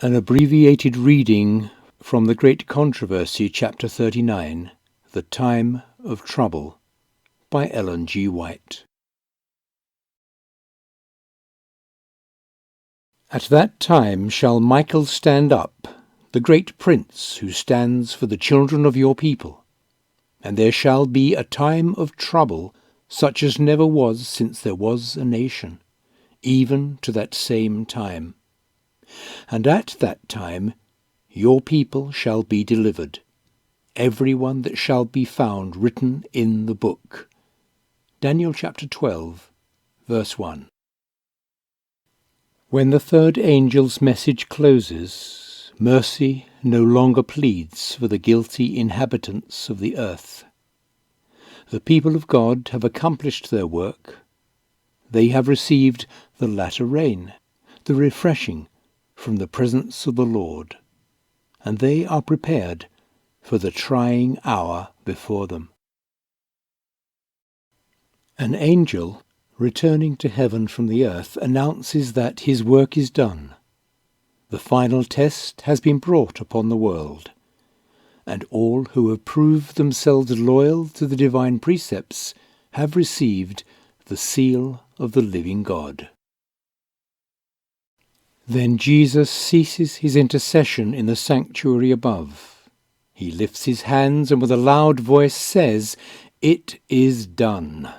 An abbreviated reading from the Great Controversy, Chapter 39, The Time of Trouble, by Ellen G. White. At that time shall Michael stand up, the great prince who stands for the children of your people, and there shall be a time of trouble such as never was since there was a nation, even to that same time. And at that time your people shall be delivered, every one that shall be found written in the book. Daniel chapter 12, verse 1. When the third angel's message closes, mercy no longer pleads for the guilty inhabitants of the earth. The people of God have accomplished their work. They have received the latter rain, the refreshing from the presence of the Lord, and they are prepared for the trying hour before them. An angel, returning to heaven from the earth, announces that his work is done. The final test has been brought upon the world, and all who have proved themselves loyal to the divine precepts have received the seal of the living God. Then Jesus ceases his intercession in the sanctuary above. He lifts his hands and with a loud voice says, "It is done."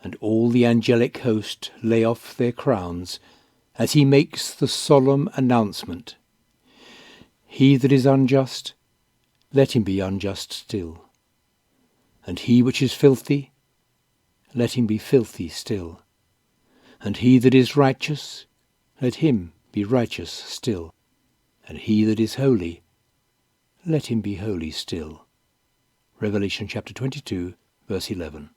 And all the angelic host lay off their crowns as he makes the solemn announcement, "He that is unjust, let him be unjust still. And he which is filthy, let him be filthy still. And he that is righteous, let him be righteous still. And he that is holy, let him be holy still." Revelation chapter 22, verse 11.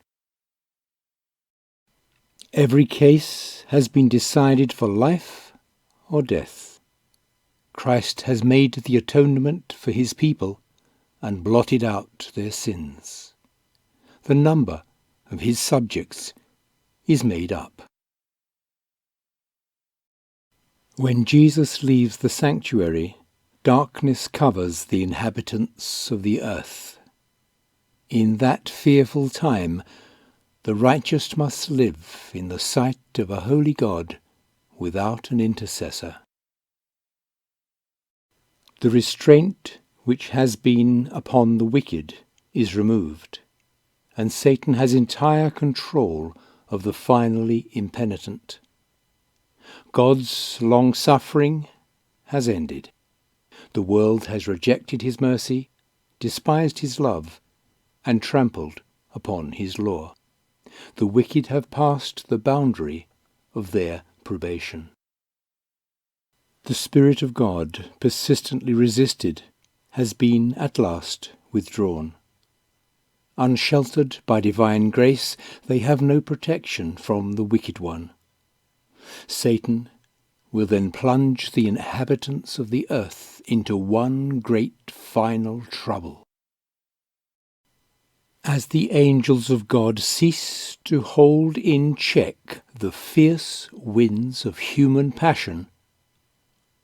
Every case has been decided for life or death. Christ has made the atonement for his people and blotted out their sins. The number of his subjects is made up. When Jesus leaves the sanctuary, darkness covers the inhabitants of the earth. In that fearful time, the righteous must live in the sight of a holy God without an intercessor. The restraint which has been upon the wicked is removed, and Satan has entire control of the finally impenitent. God's long-suffering has ended. The world has rejected his mercy, despised his love, and trampled upon his law. The wicked have passed the boundary of their probation. The Spirit of God, persistently resisted, has been at last withdrawn. Unsheltered by divine grace, they have no protection from the wicked one. Satan will then plunge the inhabitants of the earth into one great final trouble. As the angels of God cease to hold in check the fierce winds of human passion,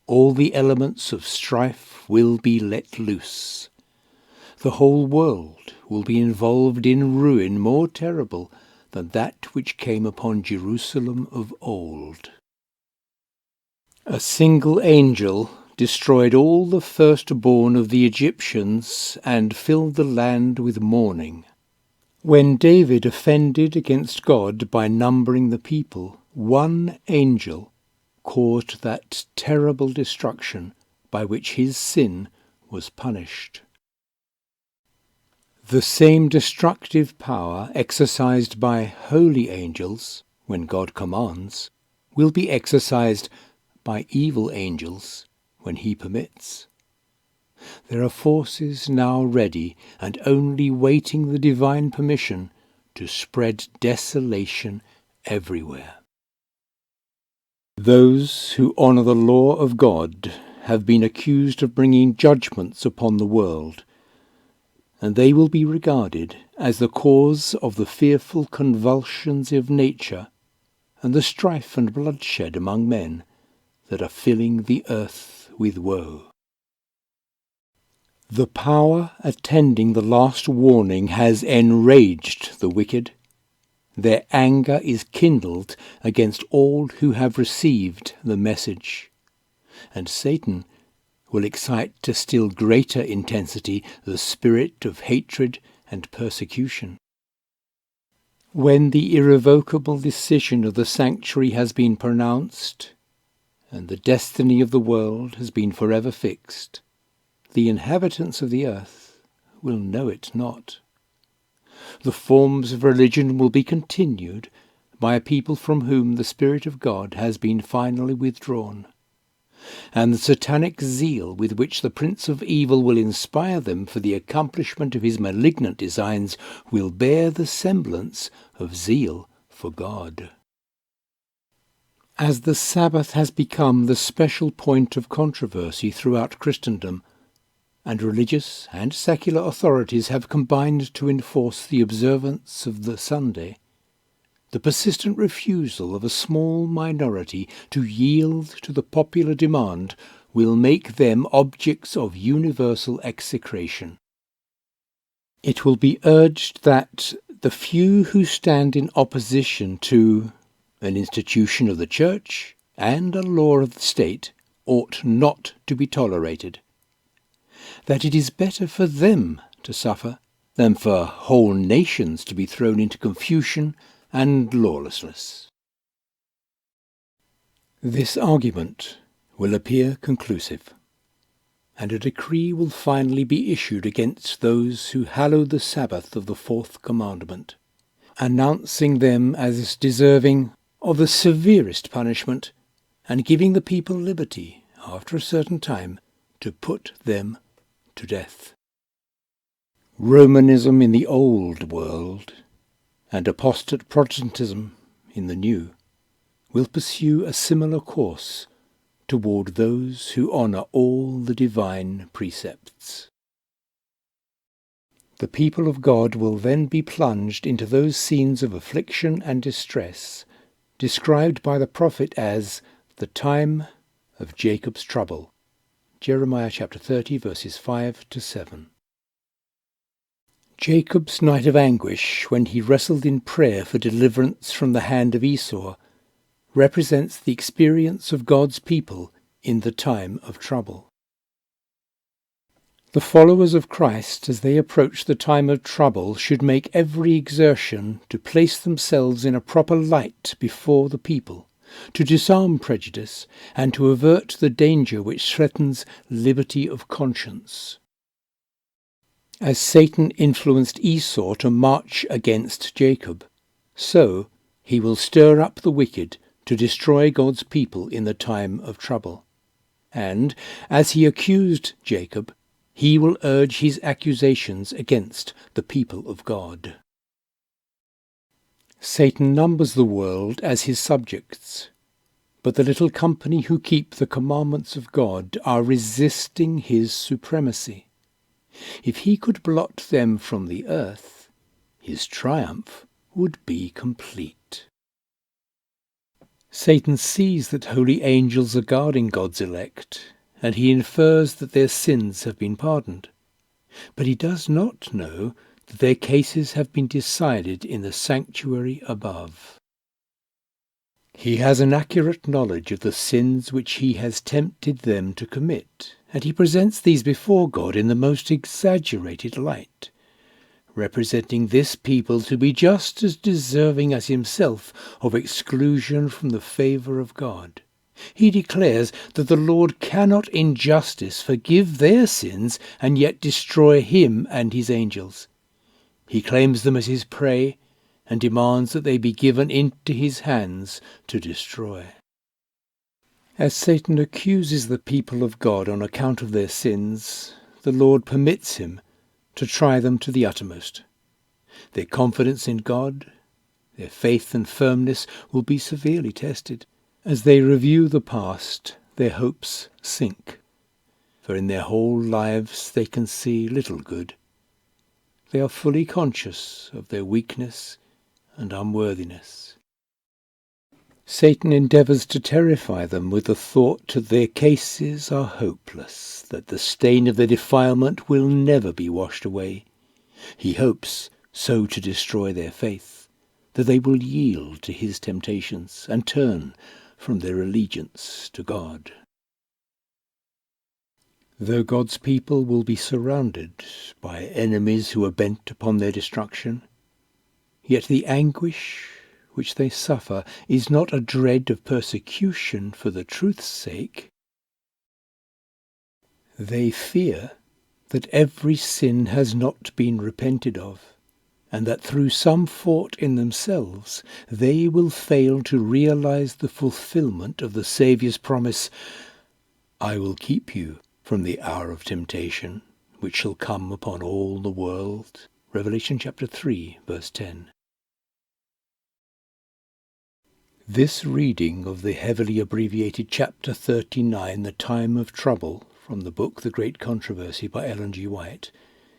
all the elements of strife will be let loose. The whole world will be involved in ruin more terrible than that which came upon Jerusalem of old. A single angel destroyed all the firstborn of the Egyptians and filled the land with mourning. When David offended against God by numbering the people, one angel caused that terrible destruction by which his sin was punished. The same destructive power exercised by holy angels, when God commands, will be exercised by evil angels when he permits. There are forces now ready and only waiting the divine permission to spread desolation everywhere. Those who honor the law of God have been accused of bringing judgments upon the world, and they will be regarded as the cause of the fearful convulsions of nature and the strife and bloodshed among men that are filling the earth with woe. The power attending the last warning has enraged the wicked. Their anger is kindled against all who have received the message. And Satan will excite to still greater intensity the spirit of hatred and persecution. When the irrevocable decision of the sanctuary has been pronounced, and the destiny of the world has been forever fixed, the inhabitants of the earth will know it not. The forms of religion will be continued by a people from whom the Spirit of God has been finally withdrawn, and the satanic zeal with which the Prince of Evil will inspire them for the accomplishment of his malignant designs will bear the semblance of zeal for God. As the Sabbath has become the special point of controversy throughout Christendom, and religious and secular authorities have combined to enforce the observance of the Sunday, the persistent refusal of a small minority to yield to the popular demand will make them objects of universal execration. It will be urged that the few who stand in opposition to an institution of the Church and a law of the state ought not to be tolerated, that it is better for them to suffer than for whole nations to be thrown into confusion and lawlessness. This argument will appear conclusive, and a decree will finally be issued against those who hallow the Sabbath of the fourth commandment, announcing them as deserving of the severest punishment, and giving the people liberty, after a certain time, to put them to death. Romanism in the Old World and apostate Protestantism in the New will pursue a similar course toward those who honour all the divine precepts. The people of God will then be plunged into those scenes of affliction and distress described by the prophet as the time of Jacob's trouble. Jeremiah chapter 30 verses 5 to 7. Jacob's night of anguish, when he wrestled in prayer for deliverance from the hand of Esau, represents the experience of God's people in the time of trouble. The followers of Christ, as they approach the time of trouble, should make every exertion to place themselves in a proper light before the people, to disarm prejudice, and to avert the danger which threatens liberty of conscience. As Satan influenced Esau to march against Jacob, so he will stir up the wicked to destroy God's people in the time of trouble. And, as he accused Jacob, he will urge his accusations against the people of God. Satan numbers the world as his subjects, but the little company who keep the commandments of God are resisting his supremacy. If he could blot them from the earth, his triumph would be complete. Satan sees that holy angels are guarding God's elect, and he infers that their sins have been pardoned. But he does not know that their cases have been decided in the sanctuary above. He has an accurate knowledge of the sins which he has tempted them to commit, and he presents these before God in the most exaggerated light, representing this people to be just as deserving as himself of exclusion from the favour of God. He declares that the Lord cannot in justice forgive their sins and yet destroy him and his angels. He claims them as his prey and demands that they be given into his hands to destroy. As Satan accuses the people of God on account of their sins, the Lord permits him to try them to the uttermost. Their confidence in God, their faith and firmness will be severely tested. As they review the past, their hopes sink, for in their whole lives they can see little good. They are fully conscious of their weakness and unworthiness. Satan endeavours to terrify them with the thought that their cases are hopeless, that the stain of their defilement will never be washed away. He hopes so to destroy their faith, that they will yield to his temptations and turn from their allegiance to God. Though God's people will be surrounded by enemies who are bent upon their destruction, yet the anguish which they suffer is not a dread of persecution for the truth's sake. They fear that every sin has not been repented of, and that through some fault in themselves they will fail to realize the fulfillment of the Saviour's promise, "I will keep you from the hour of temptation, which shall come upon all the world." Revelation chapter 3, verse 10. This reading of the heavily abbreviated chapter 39, The Time of Trouble, from the book The Great Controversy by Ellen G. White,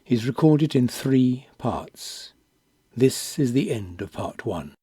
is recorded in 3 parts. This is the end of part 1.